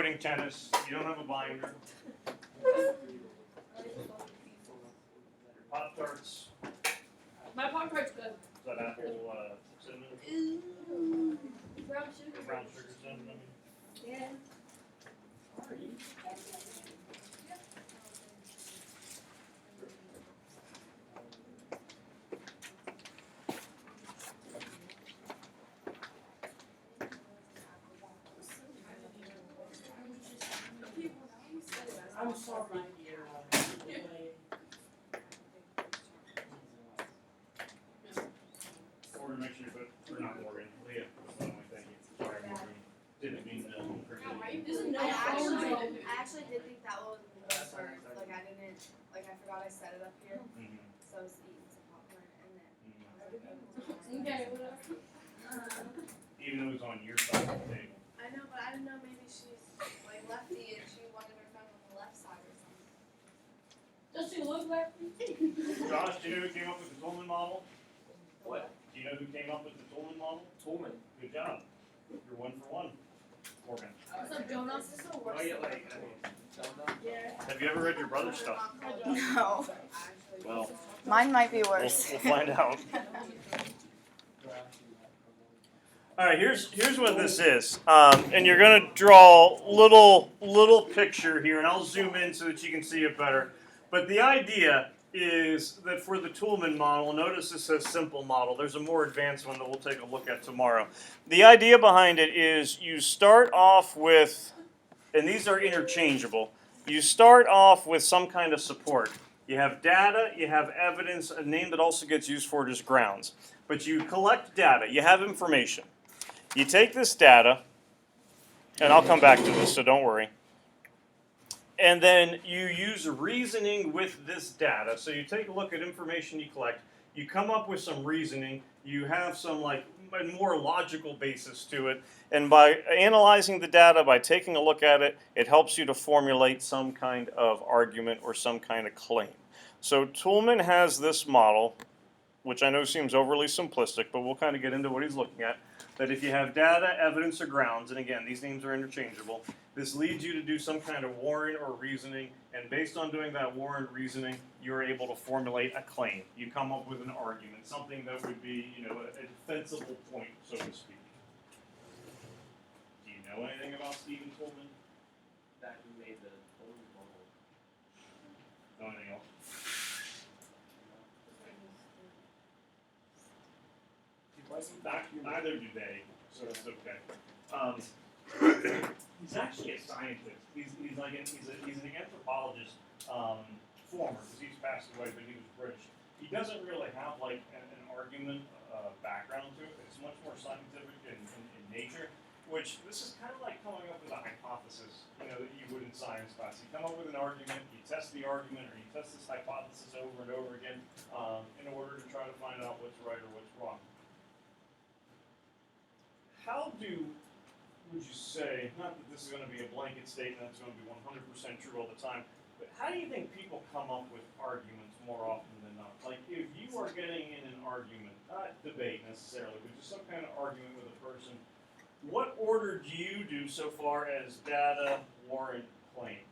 playing tennis. You don't have a binder. Pop-Tarts. My Pop-Tart's good. Is that apple cinnamon? Ooh. Brown sugar. Brown sugar cinnamon? Yeah. I'm sorry. Or make sure you put, or not Morgan, Leah. Thank you. Sorry, Morgan. Didn't mean to. I actually did think that was the start. Like I didn't, like I forgot I set it up here. Mm-hmm. So I was eating some popcorn and then. Okay, whatever. Even though it was on your side of the table. I know, but I didn't know maybe she's like lefty and she wanted her phone on the left side or something. Does she look like me? Josh, do you know who came up with the Toulmin model? What? Do you know who came up with the Toulmin model? Toulmin. Good job. You're 1 for 1. Morgan. What's up, Jonas? This is the worst. Oh, yeah, like, Yeah. Have you ever read your brother's stuff? No. Well, Mine might be worse. we'll find out. All right, here's what this is, and you're gonna draw little picture here, and I'll zoom in so that you can see it better. But the idea is that for the Toulmin model, notice this says simple model. There's a more advanced one that we'll take a look at tomorrow. The idea behind it is you start off with, and these are interchangeable. You start off with some kind of support. You have data, you have evidence, a name that also gets used for it is grounds. But you collect data, you have information. You take this data, and I'll come back to this, so don't worry. And then you use reasoning with this data. So you take a look at information you collect, you come up with some reasoning, you have some like a more logical basis to it, and by analyzing the data, by taking a look at it, it helps you to formulate some kind of argument or some kind of claim. So Toulmin has this model, which I know seems overly simplistic, but we'll kind of get into what he's looking at, that if you have data, evidence, or grounds, and again, these names are interchangeable, this leads you to do some kind of warrant or reasoning, and based on doing that warrant reasoning, you're able to formulate a claim. You come up with an argument, something that would be, a defensible point, so to speak. Do you know anything about Stephen Toulmin? That who made the Toulmin model. Know anything else? Neither do they, so it's okay. He's actually a scientist. He's an anthropologist, former, because he's passed away, but he was British. He doesn't really have like an argument background to it. It's much more scientific in nature. Which this is kind of like coming up with a hypothesis, that you would in science class. You come up with an argument, you test the argument, or you test this hypothesis over and over again in order to try to find out what's right or what's wrong. How would you say, not that this is going to be a blanket statement that's going to be 100% true all the time, but how do you think people come up with arguments more often than not? Like if you are getting in an argument, not debate necessarily, but just some kind of argument with a person, what order do you do so far as data, warrant, claim?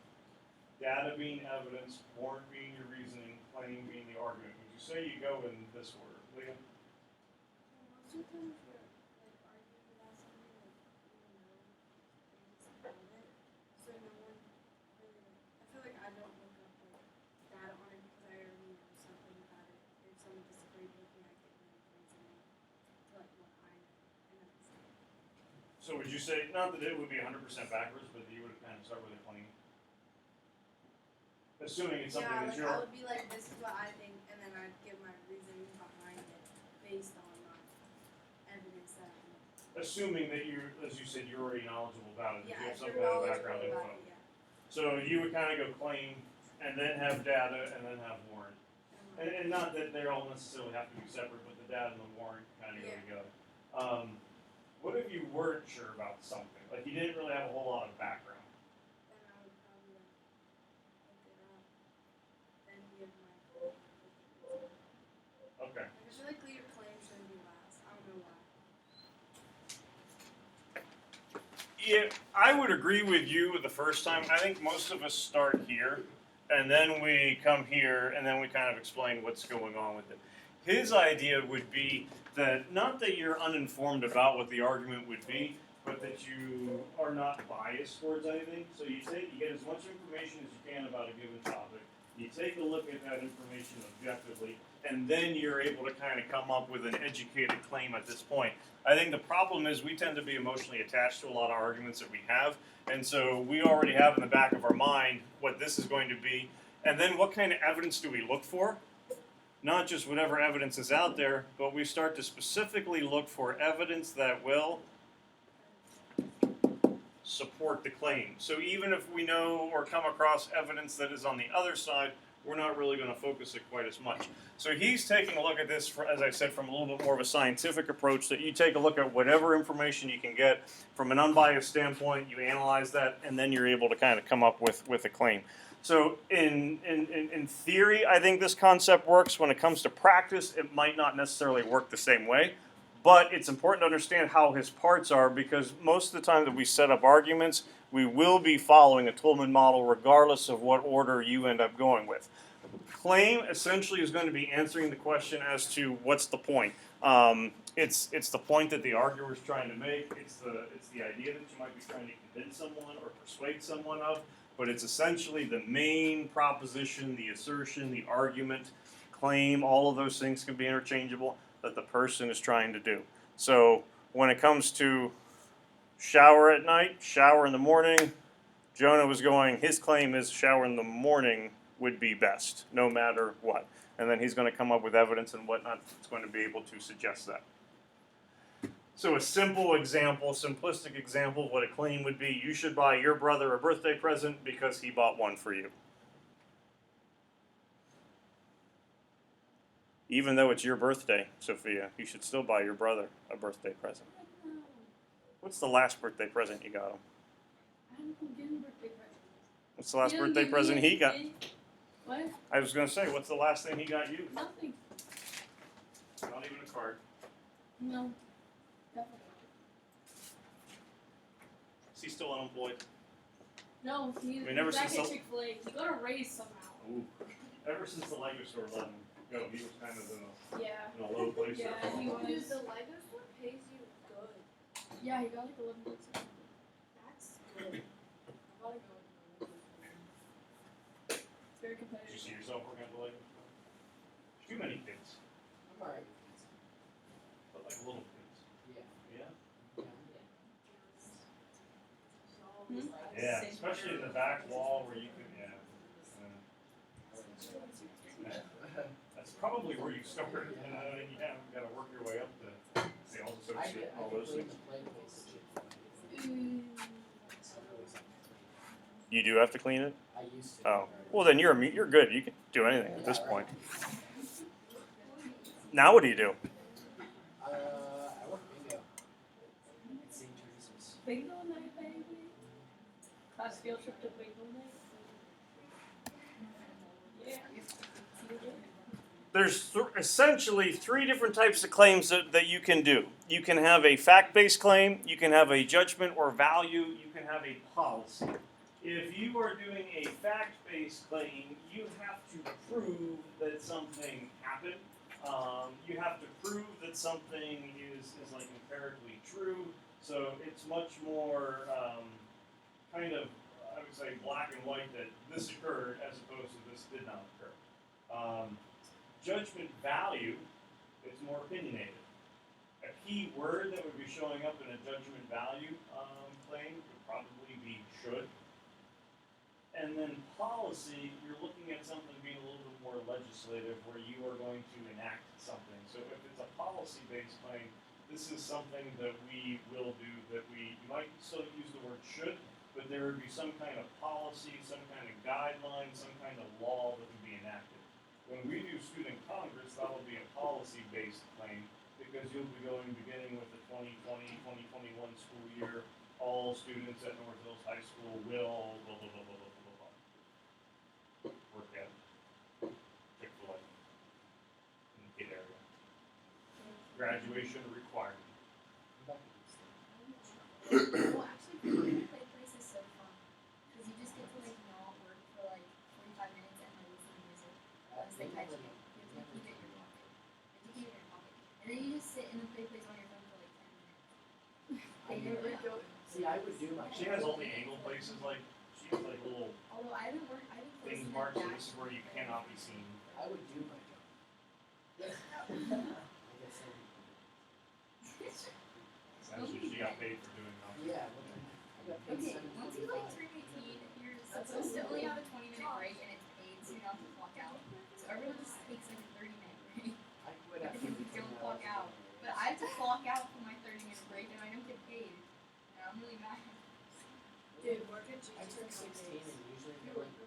Data being evidence, warrant being your reasoning, claim being the argument. Would you say you go in this order? Leah? So would you say, not that it would be 100% backwards, but that you would kind of start with a claim? Assuming it's something that you're... I would be like, this is what I think, and then I'd give my reasoning behind it based on my evidence that I know. Assuming that you're, as you said, you're already knowledgeable about it, that you have some you're kind of background knowledgeable info. about it, yeah. So you would kind of go claim, and then have data, and then have warrant. And not that they all necessarily have to be separate, but the data and the warrant kind of go together. What if you weren't sure about something? Like you didn't really have a whole lot of background. Then I would probably look it up, then give my Okay. I feel like your claim shouldn't be last. I don't know why. Yeah, I would agree with you with the first time. I think most of us start here, and then we come here, and then we kind of explain what's going on with it. His idea would be that not that you're uninformed about what the argument would be, but that you are not biased towards anything. So you get as much information as you can about a given topic. You take a look at that information objectively, and then you're able to kind of come up with an educated claim at this point. I think the problem is we tend to be emotionally attached to a lot of arguments that we have, and so we already have in the back of our mind what this is going to be, and then what kind of evidence do we look for? Not just whatever evidence is out there, but we start to specifically look for evidence that will support the claim. So even if we know or come across evidence that is on the other side, we're not really going to focus it quite as much. So he's taking a look at this, as I said, from a little bit more of a scientific approach, that you take a look at whatever information you can get from an unbiased standpoint, you analyze that, and then you're able to kind of come up with a claim. So in theory, I think this concept works. When it comes to practice, it might not necessarily work the same way. But it's important to understand how his parts are, because most of the time that we set up arguments, we will be following a Toulmin model regardless of what order you end up going with. Claim essentially is going to be answering the question as to what's the point. It's the point that the arguer is trying to make. It's the idea that you might be trying to convince someone or persuade someone of. But it's essentially the main proposition, the assertion, the argument, claim. All of those things can be interchangeable that the person is trying to do. So when it comes to shower at night, shower in the morning, Jonah was going, his claim is shower in the morning would be best, no matter what. And then he's going to come up with evidence and whatnot that's going to be able to suggest that. So a simple example, simplistic example of what a claim would be: you should buy your brother a birthday present because he bought one for you. Even though it's your birthday, Sophia, you should still buy your brother a birthday present. What's the last birthday present you got him? I don't give him birthday presents. What's the last He doesn't birthday give me present he got? anything. What? I was going to say, what's the last thing he got you? Nothing. Not even a card. No. Definitely. Is he still unemployed? No, he's I mean, ever back since at the- Chick-fil-A. He got a raise somehow. Ooh. Ever since the Lego store let him go, he was kind of Yeah. in a low place. Yeah, there for a he while. was. Dude, the Lego store pays you good. Yeah, he got like 11 bucks. That's good. I gotta go. It's very Did you competitive. see yourself working at the Lego store? Too many kids, I'm alright. but like little kids. Yeah. Yeah. Hmm? Yeah, especially in the back wall where you can. Yeah. That's probably where you started, and then you have got to work your way up to sales associate, all those things. You do have to clean it. I used to. Oh, well then you're good. You can do anything at this point. Now what do you do? I work bingo at St. Teresa's. Bingo night, baby. Class field trip to bingo night. Yeah. There's essentially three different types of claims that you can do. You can have a fact-based claim, you can have a judgment or value, you can have a policy. If you are doing a fact-based claim, you have to prove that something happened. You have to prove that something is like empirically true. So it's much more kind of, I would say, black and white, that this occurred as opposed to this did not occur. Judgment value is more opinionated. A key word that would be showing up in a judgment value claim would probably be should. And then policy, you're looking at something being a little bit more legislative, where you are going to enact something. So if it's a policy-based claim, this is something that we will do, you might still use the word should, but there would be some kind of policy, some kind of guideline, some kind of law that would be enacted. When we do student congress, that will be a policy-based claim, because you'll be beginning with the 2020-2021 school year. All students at North Hills High School will blah, blah, blah, blah, blah, blah, blah. Work at Chick-fil-A in the kid area. Graduation requirement. Well, actually, She has only angle places, like she has like little Although I haven't worked, I haven't things posted marked, so that this is where you cannot be seen. I would do my job. Like I said, That's what she got paid for doing now. yeah, what the heck? I got paid Okay, $7.25. once you like turn 18, you're supposed to only have a 20-minute break and it's paid, so you don't have to clock out. So everyone just takes like a 30-minute break. I quit If after you don't clock out. But I have to clock out for my 30-minute break and I don't get paid. And I'm really mad. Dude, work at I took 16 and usually they're like, but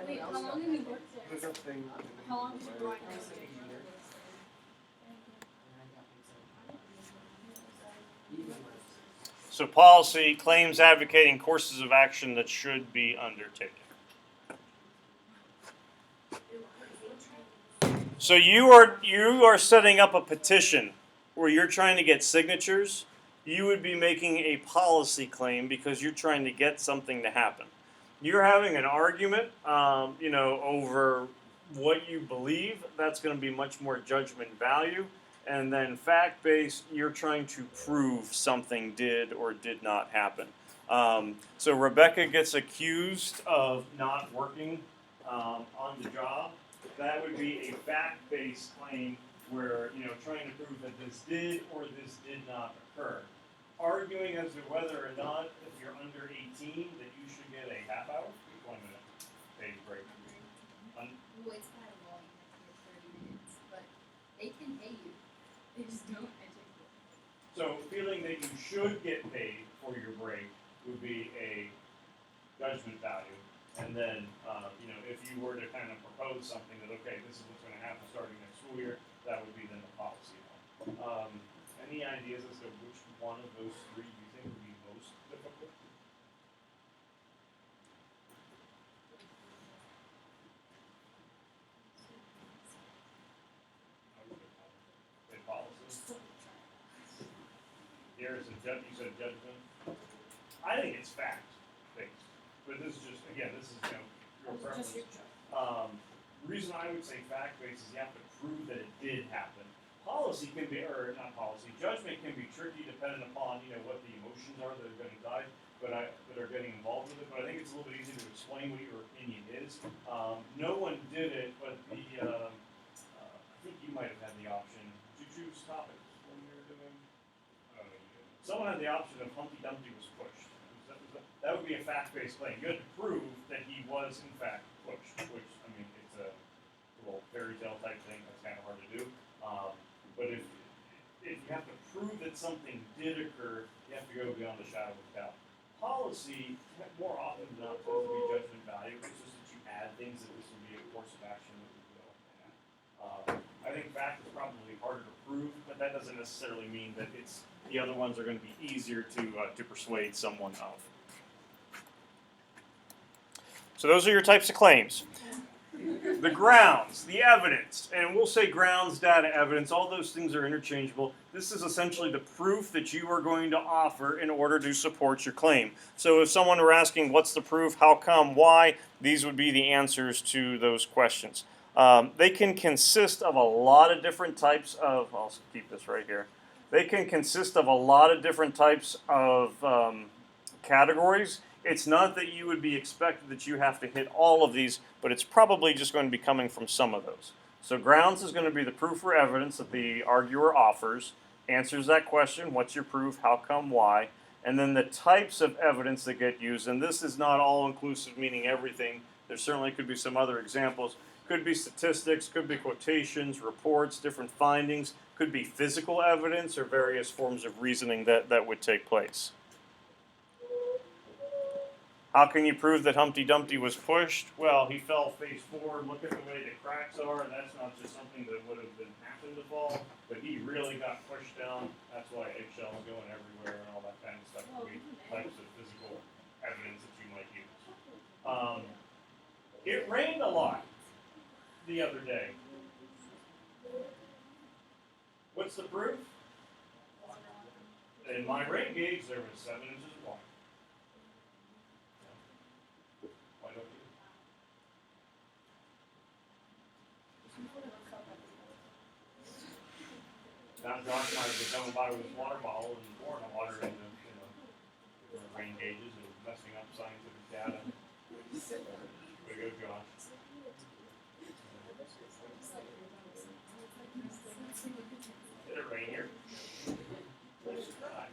Wait, everyone how else long got have you paid. worked there? There's a thing. How long did you work I was there? like a year, and I got paid $7.25. Even worse. So policy claims advocating courses of action that should be undertaken. So you are setting up a petition where you're trying to get signatures. You would be making a policy claim because you're trying to get something to happen. You're having an argument, over what you believe. That's going to be much more judgment value. And then fact-based, you're trying to prove something did or did not happen. So Rebecca gets accused of not working on the job. That would be a fact-based claim where, trying to prove that this did or this did not occur. Arguing as to whether or not, if you're under 18, that you should get a half-hour, 20-minute paid break. Well, it's kind of long, you have to get 30 minutes, but they can pay you. They just don't educate you. So feeling that you should get paid for your break would be a judgment value. And then, if you were to kind of propose something that, okay, this is what's going to happen starting next school year, that would be then the policy. Any ideas as to which one of those three you think would be most difficult? Say policy. Here's a judge. You said judgment. I think it's fact based, but this is just again, this is your preference. Reason I would say fact based is you have to prove that it did happen. Policy can be, or not policy, judgment can be tricky depending upon what the emotions are that are going to die, that are getting involved with it. But I think it's a little bit easier to explain what your opinion is. No one did it, but I think you might have had the option. Did you choose topics when you were doing? I don't know. You did. Someone had the option of Humpty Dumpty was pushed. That would be a fact-based claim. You had to prove that he was in fact pushed, which it's a little fairy tale type thing. That's kind of hard to do. But if you have to prove that something did occur, you have to go beyond the shadow of a doubt. Policy, more often than not, tends to be judgment value. It's just that you add things that this would be a course of action that we will add. I think fact is probably harder to prove, but that doesn't necessarily mean that the other ones are going to be easier to persuade someone of. So those are your types of claims. The grounds, the evidence, and we'll say grounds, data, evidence, all those things are interchangeable. This is essentially the proof that you are going to offer in order to support your claim. So if someone were asking, what's the proof, how come, why, these would be the answers to those questions. They can consist of a lot of different types of, I'll keep this right here. They can consist of a lot of different types of categories. It's not that you would be expected that you have to hit all of these, but it's probably just going to be coming from some of those. So grounds is going to be the proof or evidence that the arguer offers, answers that question, what's your proof, how come, why, and then the types of evidence that get used, and this is not all-inclusive, meaning everything. There certainly could be some other examples. Could be statistics, could be quotations, reports, different findings, could be physical evidence or various forms of reasoning that would take place. How can you prove that Humpty Dumpty was pushed? Well, he fell face forward. Look at the way the cracks are. That's not just something that would have been happened to fall, but he really got pushed down. That's why eggshells going everywhere and all that kind of stuff would be types of physical evidence that you might use. It rained a lot the other day. What's the proof? In my rain gauge, there was 7 inches of water. Why don't you? Not Josh might have been coming by with his water bottle and pouring the water into, different rain gauges and messing up scientific data. Way to go, Josh. Did it rain here? Nice try.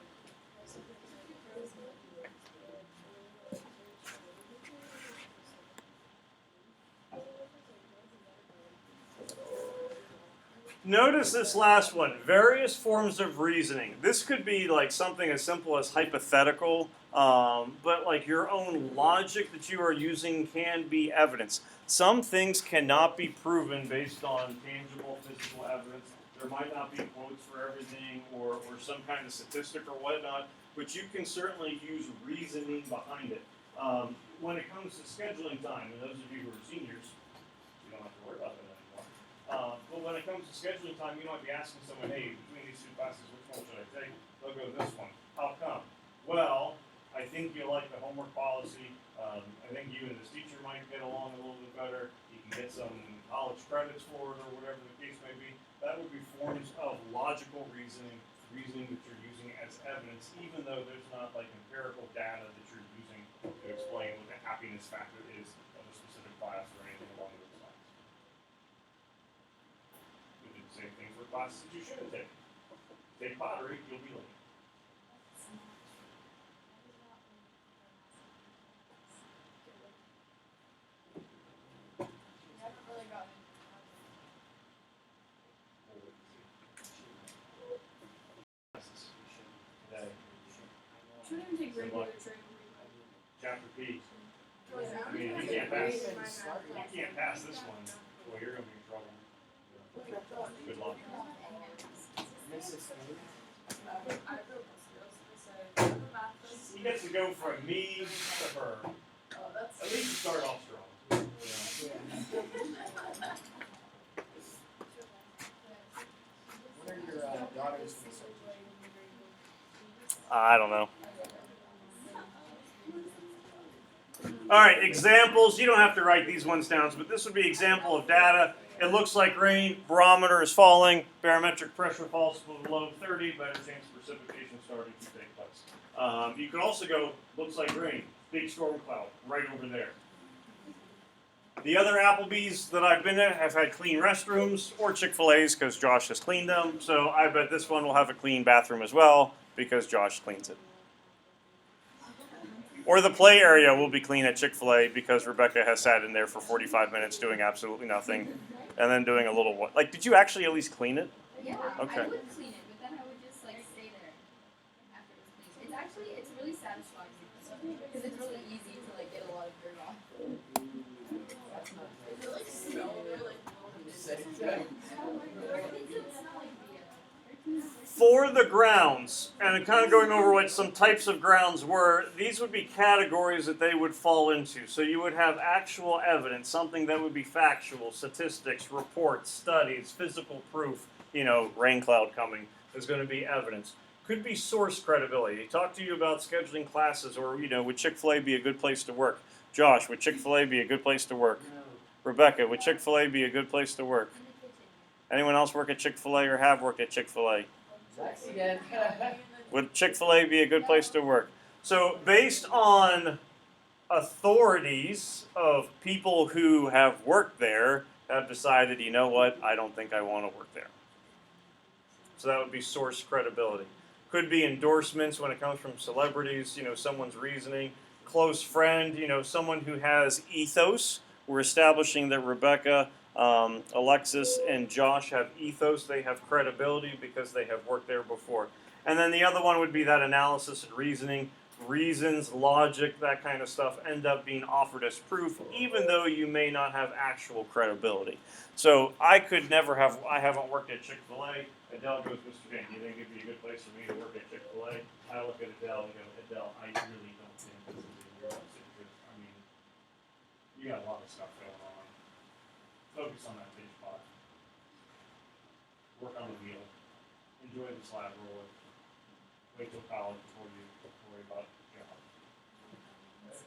Notice this last one, various forms of reasoning. This could be like something as simple as hypothetical, but like your own logic that you are using can be evidence. Some things cannot be proven based on tangible physical evidence. There might not be quotes for everything or some kind of statistic or whatnot, but you can certainly use reasoning behind it. When it comes to scheduling time, and those of you who are seniors, you don't have to worry about that anymore. But when it comes to scheduling time, you might be asking someone, hey, between these two classes, which one should I take? They'll go this one. How come? Well, I think you like the homework policy. I think you and this teacher might get along a little bit better. You can get some college credits for it or whatever the case may be. That would be forms of logical reasoning that you're using as evidence, even though there's not like empirical data that you're using to explain what the happiness factor is of a specific class or anything along those lines. We do the same thing for classes that you shouldn't take. Take pottery, you'll be late. Never really got it. Today, Shouldn't even take regular training. chapter P. Oh, yeah. I mean, if you can't pass, you can't pass this one, well, you're gonna be in trouble. Good luck. He gets to go from me to her. At least you start off strong. What are your daughters from the I don't know. All right, examples. You don't have to write these ones down, but this would be example of data. It looks like rain, barometer is falling, barometric pressure falls below 30, better chance of precipitation starting to take place. You could also go, looks like rain, big storm cloud, right over there. The other Applebee's that I've been at have had clean restrooms, or Chick-fil-A's because Josh has cleaned them, so I bet this one will have a clean bathroom as well because Josh cleans it. Or the play area will be clean at Chick-fil-A because Rebecca has sat in there for 45 minutes doing absolutely nothing, and then doing a little what? Like, did you actually at least clean it? Yeah, Okay. I would clean it, but then I would just like stay there after it was cleaned. It's really satisfying because it's really easy to like get a lot of dirt off. For the grounds, and kind of going over what some types of grounds were, these would be categories that they would fall into. So you would have actual evidence, something that would be factual, statistics, reports, studies, physical proof. Rain cloud coming is going to be evidence. Could be source credibility. They talk to you about scheduling classes, or would Chick-fil-A be a good place to work? Josh, would Chick-fil-A be a good place to work? Rebecca, would Chick-fil-A be a good place to work? Anyone else work at Chick-fil-A or have worked at Chick-fil-A? Would Chick-fil-A be a good place to work? So based on authorities of people who have worked there, have decided, you know what, I don't think I want to work there. So that would be source credibility. Could be endorsements when it comes from celebrities, someone's reasoning. Close friend, someone who has ethos. We're establishing that Rebecca, Alexis, and Josh have ethos. They have credibility because they have worked there before. And then the other one would be that analysis and reasoning. Reasons, logic, that kind of stuff end up being offered as proof, even though you may not have actual credibility. So I haven't worked at Chick-fil-A. Adele goes, Mr. Dan, do you think it'd be a good place for me to work at Chick-fil-A? I look at Adele and go, Adele, I really don't think this is in your best interest. I mean, you got a lot of stuff going on. Focus on that fish pot. Work on the wheel. Enjoy the slab roller. Wait till college before you worry about your job. Yeah.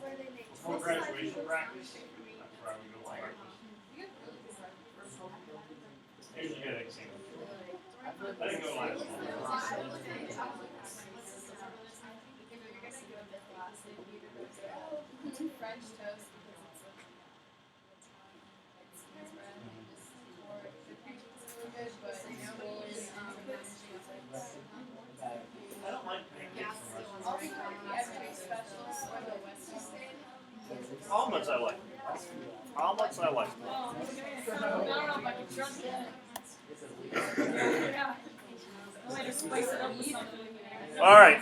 where they make Before graduation practice, that's where I would go for breakfast. Usually get egg sandwich. I didn't go last one. French toast because it's like cheese bread and just or the cream cheese is really good, but I don't like pancakes from restaurants. everyday specials or the Western state. Omelets I like. Omelets I like. I don't know if I can trust it. Yeah. Way to spice it up with something. All right,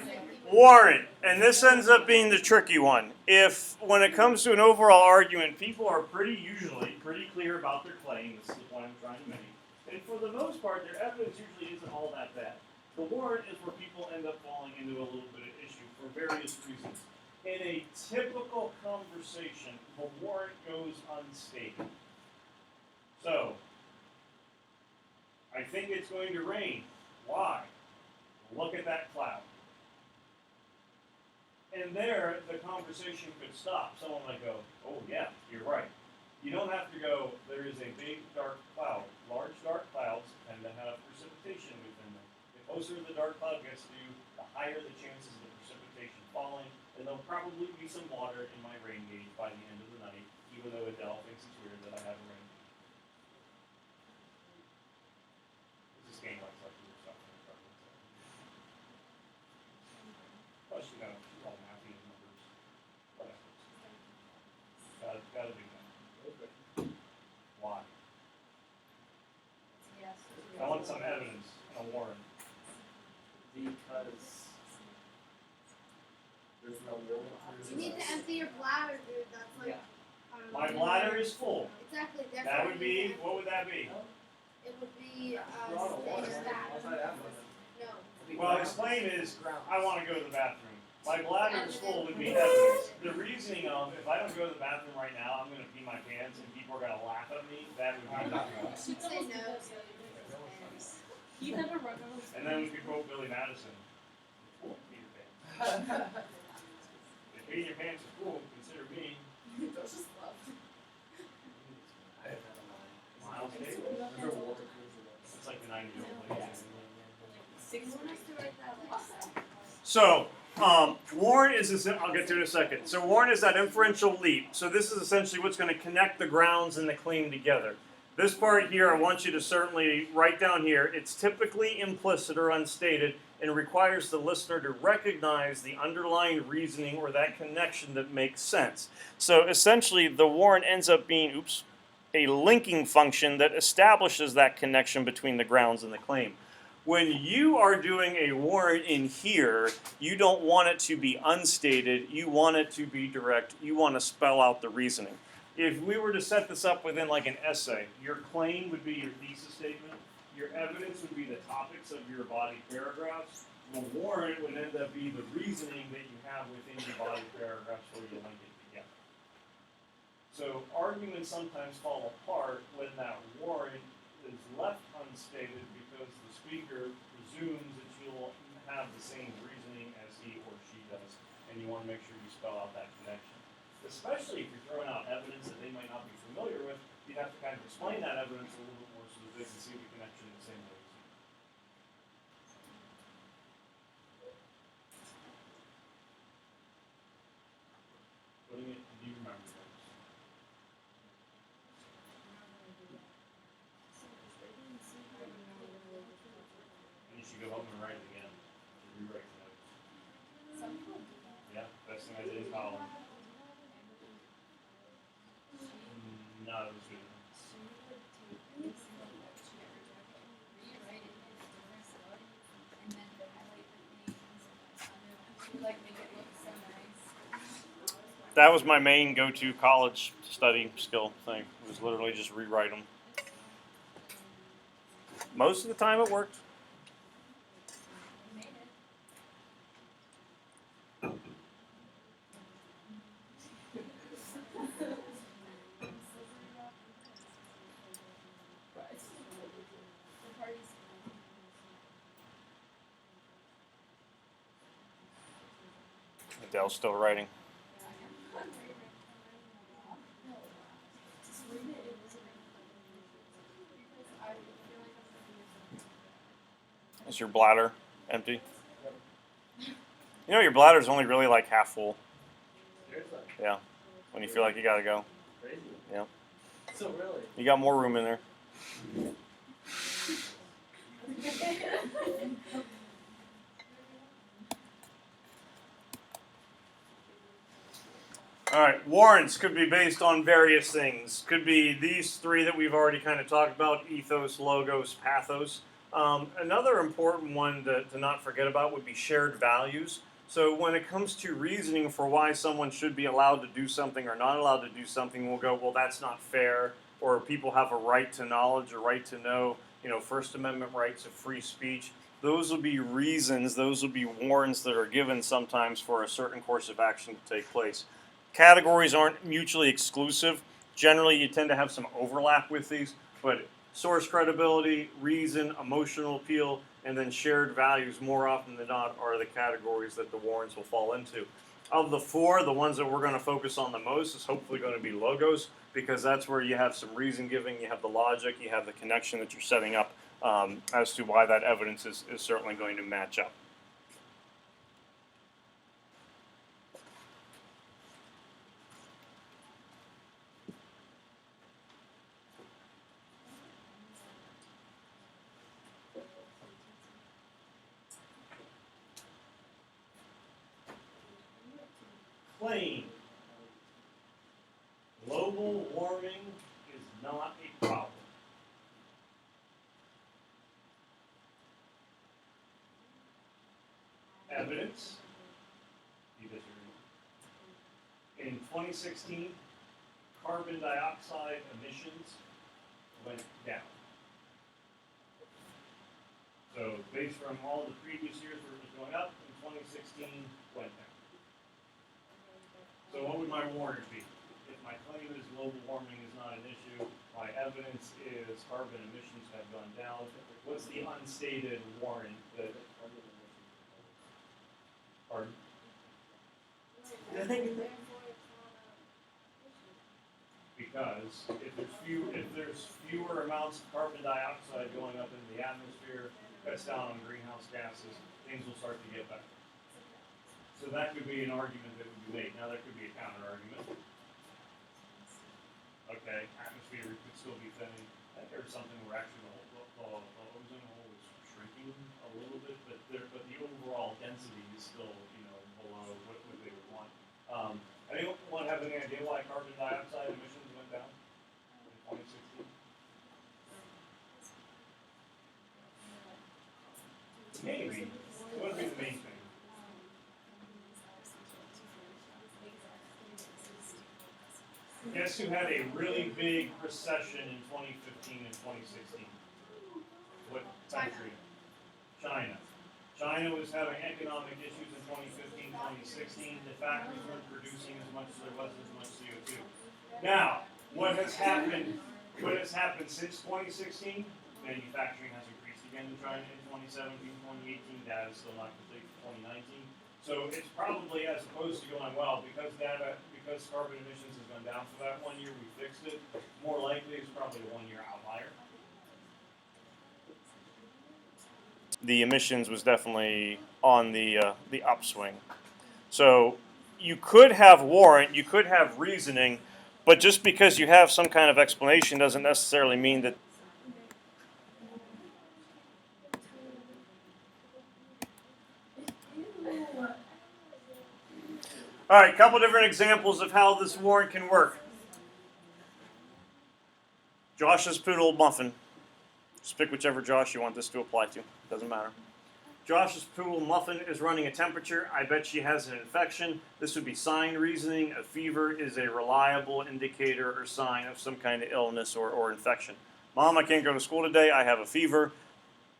warrant, and this ends up being the tricky one. If, when it comes to an overall argument, people are usually pretty clear about their claim, this is the point I'm trying to make, and for the most part, their evidence usually isn't all that bad. The warrant is where people end up falling into a little bit of issue for various reasons. In a typical conversation, the warrant goes unstated. So, I think it's going to rain. Why? Look at that cloud. And there, the conversation could stop. Someone might go, oh yeah, you're right. You don't have to go, there is a big dark cloud. Large dark clouds tend to have precipitation within them. The closer the dark cloud gets to you, the higher the chances of the precipitation falling, and there'll probably be some water in my rain gauge by the end of the night, even though Adele thinks it's weird that I have a rain gauge. This game likes like weird stuff. Plus, you know, she's all happy and numbers. Whatever. Gotta do that. Why? Yes. I want some evidence and a warrant. Because there's no warrant. You need to empty your bladder, dude. That's like. I don't know. My bladder is full. Exactly. Therefore That would you need be, to- what would that be? It would be You're on a water. stated How's that. that happen? No. Well, his claim is, I want to go to the bathroom. My bladder is full would be evidence. The reasoning of, if I don't go to the bathroom right now, I'm going to pee my pants and people are going to laugh at me, that would be evidence. Say no. You never run over. And then we could quote Billy Madison. Fool, pee your pants. If peeing your pants is cool, consider me. That's just love. I have that line. Miles Davis. There's a water cruiser. It's like the 90-year-old lady. So, warrant is, I'll get to it in a second. So warrant is that inferential leap. So this is essentially what's going to connect the grounds and the claim together. This part here, I want you to certainly write down here. It's typically implicit or unstated and requires the listener to recognize the underlying reasoning or that connection that makes sense. So essentially, the warrant ends up being, a linking function that establishes that connection between the grounds and the claim. When you are doing a warrant in here, you don't want it to be unstated. You want it to be direct. You want to spell out the reasoning. If we were to set this up within like an essay, your claim would be your thesis statement. Your evidence would be the topics of your body paragraphs. The warrant would end up being the reasoning that you have within your body paragraphs where you link it together. So arguments sometimes fall apart when that warrant is left unstated because the speaker presumes that you'll have the same reasoning as he or she does, and you want to make sure you spell out that connection. Especially if you're throwing out evidence that they might not be familiar with, you'd have to kind of explain that evidence a little bit more so that they can see the connection the same way as you. Putting it, do you remember those? And you should go home and write it again. Rewrite the notes. Yeah, best thing I did in college. No, it was good. That was my main go-to college study skill thing. It was literally just rewrite them. Most of the time it worked. Adele's still writing. Is your bladder empty? You know, your bladder is only really like half full. Seriously? Yeah. When you feel like you gotta go. Crazy. Yeah. So really? You got more room in there. All right, warrants could be based on various things. Could be these three that we've already kind of talked about: ethos, logos, pathos. Another important one to not forget about would be shared values. So when it comes to reasoning for why someone should be allowed to do something or not allowed to do something, we'll go, well, that's not fair, or people have a right to knowledge, a right to know, First Amendment rights of free speech. Those will be reasons, those will be warrants that are given sometimes for a certain course of action to take place. Categories aren't mutually exclusive. Generally, you tend to have some overlap with these, but source credibility, reason, emotional appeal, and then shared values more often than not are the categories that the warrants will fall into. Of the four, the ones that we're going to focus on the most is hopefully going to be logos, because that's where you have some reason giving, you have the logic, you have the connection that you're setting up as to why that evidence is certainly going to match up. Claim. Global warming is not a problem. Evidence. You disagree. In 2016, carbon dioxide emissions went down. So based from all the previous years where it was going up, in 2016 went down. So what would my warrant be? If my claim is global warming is not an issue, my evidence is carbon emissions have gone down, what's the unstated warrant that... Pardon? Because if there's fewer amounts of carbon dioxide going up into the atmosphere, cuts down on greenhouse gases, things will start to get better. So that could be an argument that would be made. Now there could be a counter argument. Okay, atmosphere could still be thinning. I think there's something where actually the ozone hole is shrinking a little bit, but the overall density is still below what they would want. Anyone have any idea why carbon dioxide emissions went down in 2016? Maybe. What would be the main thing? Guess who had a really big recession in 2015 and 2016? What country? China. China was having economic issues in 2015, 2016. The factories weren't producing as much as there wasn't as much CO2. Now, what has happened since 2016? Manufacturing has increased again in China in 2017, 2018. Data is still not complete for 2019. So it's probably, as opposed to going, well, because carbon emissions has gone down for that 1 year, we fixed it, more likely it's probably a 1 year outlier. The emissions was definitely on the upswing. So you could have warrant, you could have reasoning, but just because you have some kind of explanation doesn't necessarily mean that. All right, a couple different examples of how this warrant can work. Josh's poodle muffin. Just pick whichever Josh you want this to apply to. Doesn't matter. Josh's poodle muffin is running a temperature. I bet she has an infection. This would be sign reasoning. A fever is a reliable indicator or sign of some kind of illness or infection. Mom, I can't go to school today. I have a fever.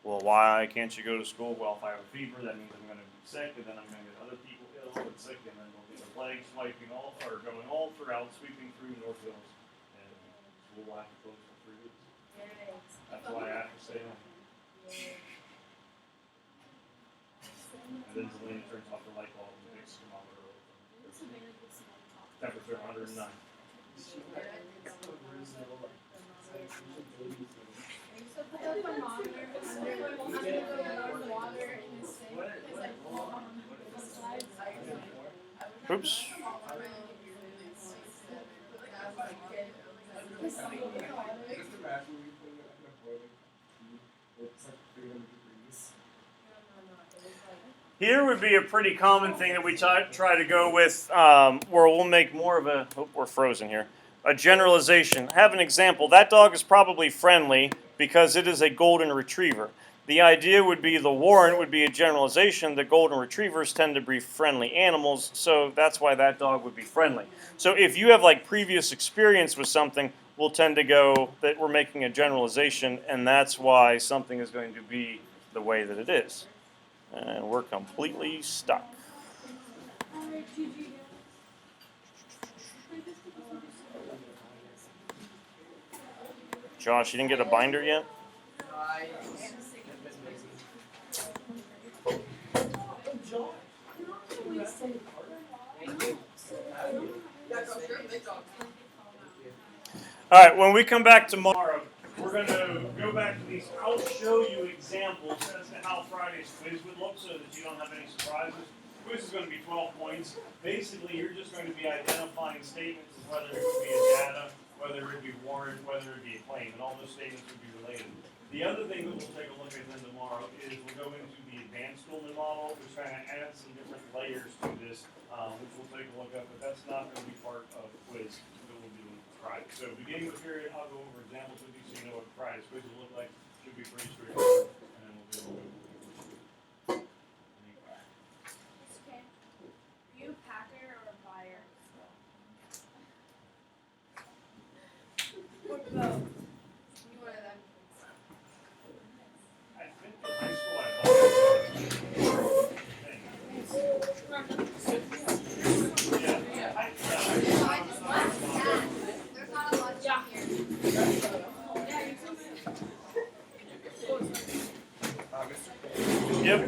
Well, why can't you go to school? Well, if I have a fever, that means I'm going to be sick, and then I'm going to get other people ill and sick, and then we'll get a plague swiping going all throughout, sweeping through North Hills, and school will have to close for 3 weeks. That's why I have to stay home. And then Zelina turns off the light bulb and takes the thermometer over. Temperature 109. put the thermometer under the water in his sink. It's like, Oops. Here would be a pretty common thing that we try to go with, where we'll make more of a. Oh, we're frozen here. A generalization. Have an example. That dog is probably friendly because it is a golden retriever. The idea would be the warrant would be a generalization that golden retrievers tend to be friendly animals, so that's why that dog would be friendly. So if you have like previous experience with something, we'll tend to go that we're making a generalization, and that's why something is going to be the way that it is. And we're completely stuck. Josh, you didn't get a binder yet? All right, when we come back tomorrow, we're going to go back to these. I'll show you examples as to how Friday's quiz would look so that you don't have any surprises. Quiz is going to be 12 points. Basically, you're just going to be identifying statements of whether it would be a data, whether it be warrant, whether it be a claim, and all those statements would be related. The other thing that we'll take a look at then tomorrow is we'll go into the advanced Toulmin model, which kind of adds some different layers to this, which we'll take a look at, but that's not going to be part of quiz that we'll do Friday. So beginning of the period, I'll go over examples with you so you know what Friday's quiz will look like. Should be pretty straightforward, and we'll do it. Okay. You packer or buyer? Or both? You one of them. I think in high school I bought There's not a lot here. Yep.